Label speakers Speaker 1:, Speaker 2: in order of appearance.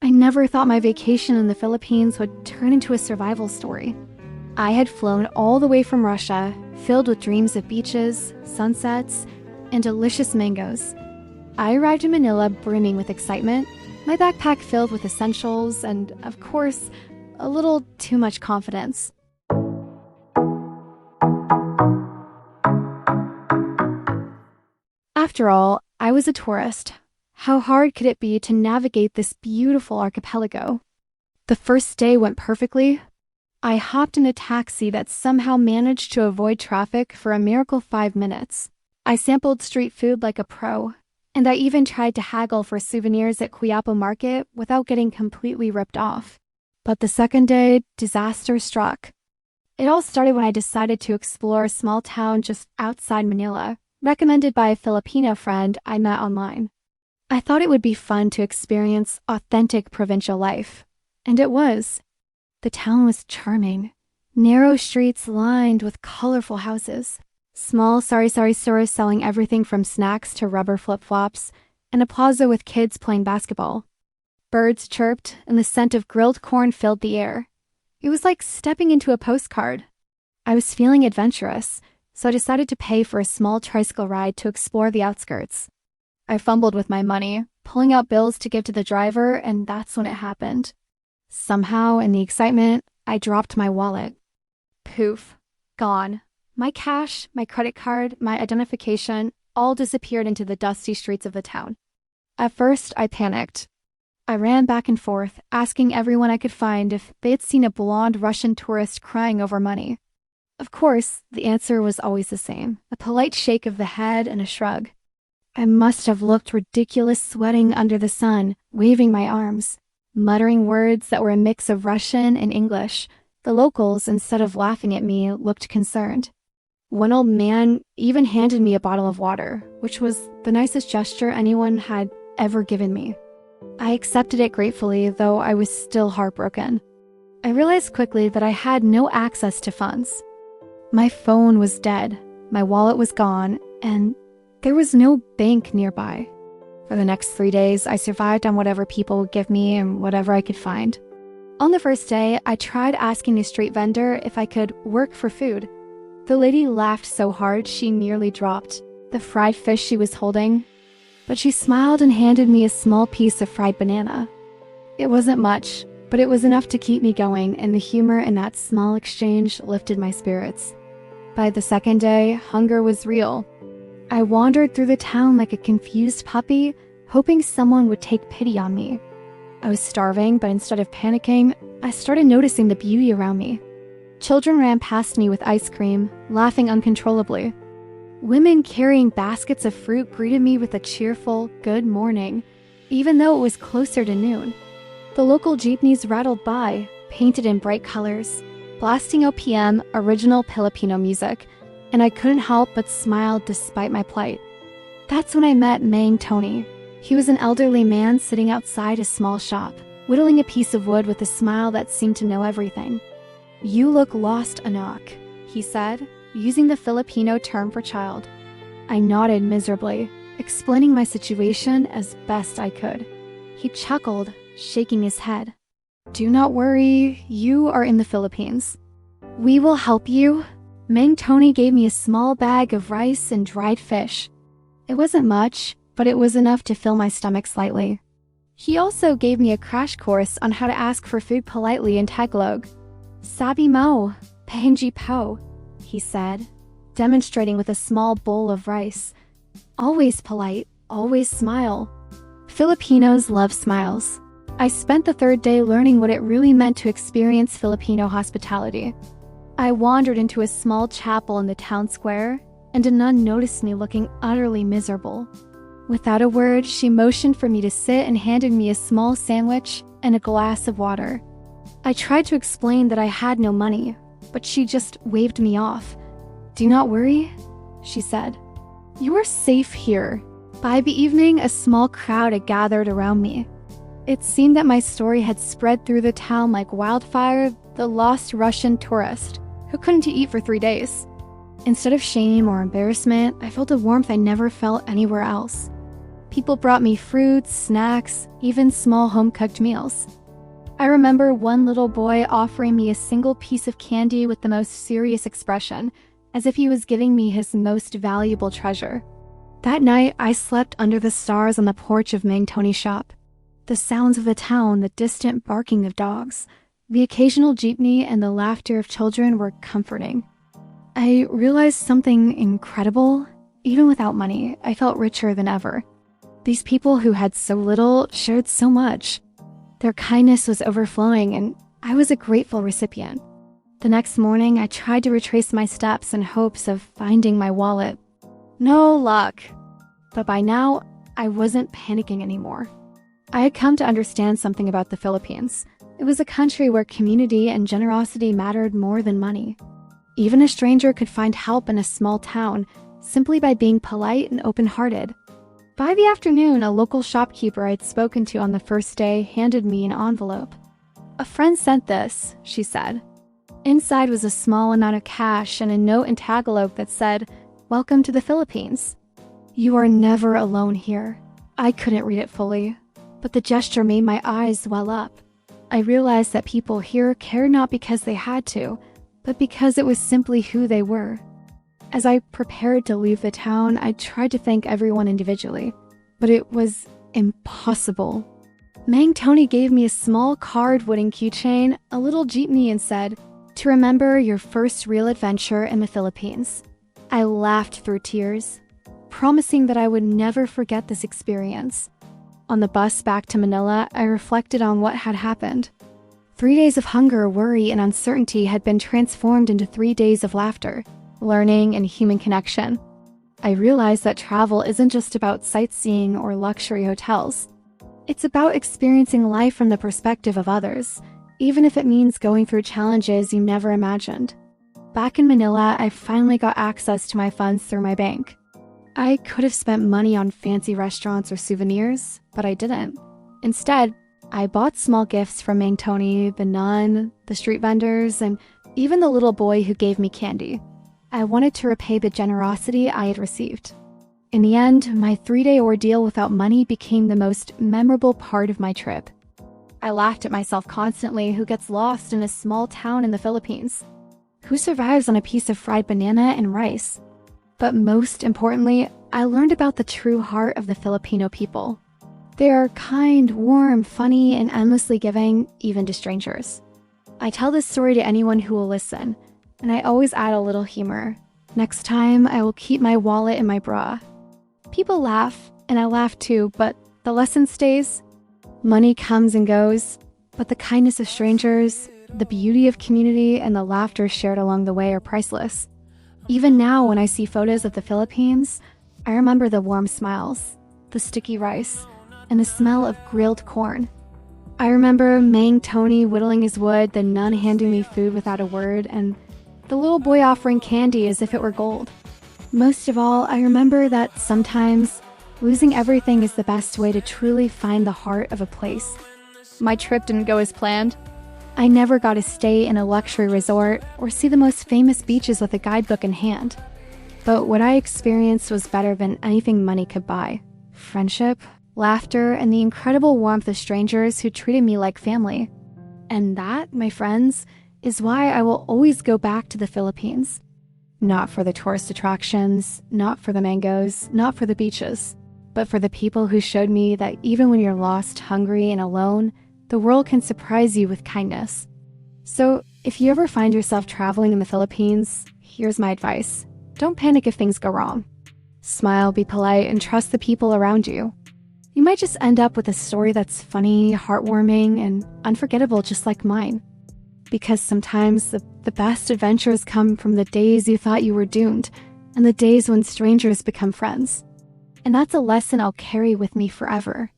Speaker 1: I never thought my vacation in the Philippines would turn into a survival story. I had flown all the way from Russia, filled with dreams of beaches, sunsets, and delicious mangoes. I arrived in Manila brimming with excitement, my backpack filled with essentials, and, of course, a little too much confidence. After all, I was a tourist. How hard could it be to navigate this beautiful archipelago? The first day went perfectly. I hopped in a taxi that somehow managed to avoid traffic for a miracle 5 minutes. I sampled street food like a pro, and I even tried to haggle for souvenirs at Quiapo Market without getting completely ripped off. But the second day, disaster struck. It all started when I decided to explore a small town just outside Manila, recommended by a Filipino friend I met online. I thought it would be fun to experience authentic provincial life, and it was. The town was charming. Narrow streets lined with colorful houses, small sari-sari stores selling everything from snacks to rubber flip-flops, and a plaza with kids playing basketball. Birds chirped, and the scent of grilled corn filled the air. It was like stepping into a postcard. I was feeling adventurous, so I decided to pay for a small tricycle ride to explore the outskirts. I fumbled with my money, pulling out bills to give to the driver, and that's when it happened. Somehow, in the excitement, I dropped my wallet. Poof. Gone. My cash, my credit card, my identification, all disappeared into the dusty streets of the town. At first, I panicked. I ran back and forth, asking everyone I could find if they had seen a blonde Russian tourist crying over money. Of course, the answer was always the same, a polite shake of the head and a shrug. I must have looked ridiculous sweating under the sun, waving my arms, muttering words that were a mix of Russian and English. The locals, instead of laughing at me, looked concerned. One old man even handed me a bottle of water, which was the nicest gesture anyone had ever given me. I accepted it gratefully, though I was still heartbroken. I realized quickly that I had no access to funds. My phone was dead, my wallet was gone, and there was no bank nearby. For the next 3 days, I survived on whatever people would give me and whatever I could find. On the first day, I tried asking a street vendor if I could work for food. The lady laughed so hard she nearly dropped the fried fish she was holding, but she smiled and handed me a small piece of fried banana. It wasn't much, but it was enough to keep me going, and the humor in that small exchange lifted my spirits. By the second day, hunger was real. I wandered through the town like a confused puppy, hoping someone would take pity on me. I was starving, but instead of panicking, I started noticing the beauty around me. Children ran past me with ice cream, laughing uncontrollably. Women carrying baskets of fruit greeted me with a cheerful, good morning, even though it was closer to noon. The local jeepneys rattled by, painted in bright colors, blasting OPM, original Filipino music, and I couldn't help but smile despite my plight. That's when I met Mang. He was an elderly man sitting outside a small shop, whittling a piece of wood with a smile that seemed to know everything. "You look lost, anak," he said, using the Filipino term for child. I nodded miserably, explaining my situation as best I could. He chuckled, shaking his head. "Do not worry, you are in the Philippines. We will help you." Mang gave me a small bag of rice and dried fish. It wasn't much, but it was enough to fill my stomach slightly. He also gave me a crash course on how to ask for food politely in Tagalog. "Sabi mo, pahingi po," he said, demonstrating with a small bowl of rice. Always polite, always smile. Filipinos love smiles. I spent the third day learning what it really meant to experience Filipino hospitality. I wandered into a small chapel in the town square, and a nun noticed me looking utterly miserable. Without a word, she motioned for me to sit and handed me a small sandwich and a glass of water. I tried to explain that I had no money, but she just waved me off. "Do not worry," she said. "You are safe here." By the evening, a small crowd had gathered around me. It seemed that my story had spread through the town like wildfire, the lost Russian tourist who couldn't eat for 3 days. Instead of shame or embarrassment, I felt a warmth I never felt anywhere else. People brought me fruits, snacks, even small home-cooked meals. I remember one little boy offering me a single piece of candy with the most serious expression, as if he was giving me his most valuable treasure. That night, I slept under the stars on the porch of Mang Tony's shop. The sounds of the town, the distant barking of dogs, the occasional jeepney, and the laughter of children were comforting. I realized something incredible. Even without money, I felt richer than ever. These people who had so little shared so much. Their kindness was overflowing, and I was a grateful recipient. The next morning, I tried to retrace my steps in hopes of finding my wallet. No luck. But by now, I wasn't panicking anymore. I had come to understand something about the Philippines. It was a country where community and generosity mattered more than money. Even a stranger could find help in a small town simply by being polite and open-hearted. By the afternoon, a local shopkeeper I'd spoken to on the first day handed me an envelope. "A friend sent this," she said. Inside was a small amount of cash and a note in Tagalog that said, "Welcome to the Philippines. You are never alone here." I couldn't read it fully, but the gesture made my eyes well up. I realized that people here cared not because they had to, but because it was simply who they were. As I prepared to leave the town, I tried to thank everyone individually, but it was impossible. Mang Tony gave me a small carved wooden keychain, a little jeepney, and said, "To remember your first real adventure in the Philippines." I laughed through tears, promising that I would never forget this experience. On the bus back to Manila, I reflected on what had happened. 3 days of hunger, worry, and uncertainty had been transformed into 3 days of laughter, learning, and human connection. I realized that travel isn't just about sightseeing or luxury hotels. It's about experiencing life from the perspective of others, even if it means going through challenges you never imagined. Back in Manila, I finally got access to my funds through my bank. I could have spent money on fancy restaurants or souvenirs, but I didn't. Instead, I bought small gifts from Mang Tony, the nun, the street vendors, and even the little boy who gave me candy. I wanted to repay the generosity I had received. In the end, my 3-day ordeal without money became the most memorable part of my trip. I laughed at myself constantly. Who gets lost in a small town in the Philippines? Who survives on a piece of fried banana and rice? But most importantly, I learned about the true heart of the Filipino people. They are kind, warm, funny, and endlessly giving, even to strangers. I tell this story to anyone who will listen, and I always add a little humor. Next time, I will keep my wallet in my bra. People laugh, and I laugh too, but the lesson stays. Money comes and goes, but the kindness of strangers, the beauty of community, and the laughter shared along the way are priceless. Even now, when I see photos of the Philippines, I remember the warm smiles, the sticky rice, and the smell of grilled corn. I remember Mang Tony whittling his wood, the nun handing me food without a word, and the little boy offering candy as if it were gold. Most of all, I remember that sometimes losing everything is the best way to truly find the heart of a place. My trip didn't go as planned. I never got to stay in a luxury resort or see the most famous beaches with a guidebook in hand. But what I experienced was better than anything money could buy. Friendship, laughter, and the incredible warmth of strangers who treated me like family. And that, my friends, is why I will always go back to the Philippines. Not for the tourist attractions, not for the mangoes, not for the beaches, but for the people who showed me that even when you're lost, hungry, and alone, the world can surprise you with kindness. So, if you ever find yourself traveling in the Philippines, here's my advice. Don't panic if things go wrong. Smile, be polite, and trust the people around you. You might just end up with a story that's funny, heartwarming, and unforgettable just like mine. Because sometimes the best adventures come from the days you thought you were doomed, and the days when strangers become friends. And that's a lesson I'll carry with me forever.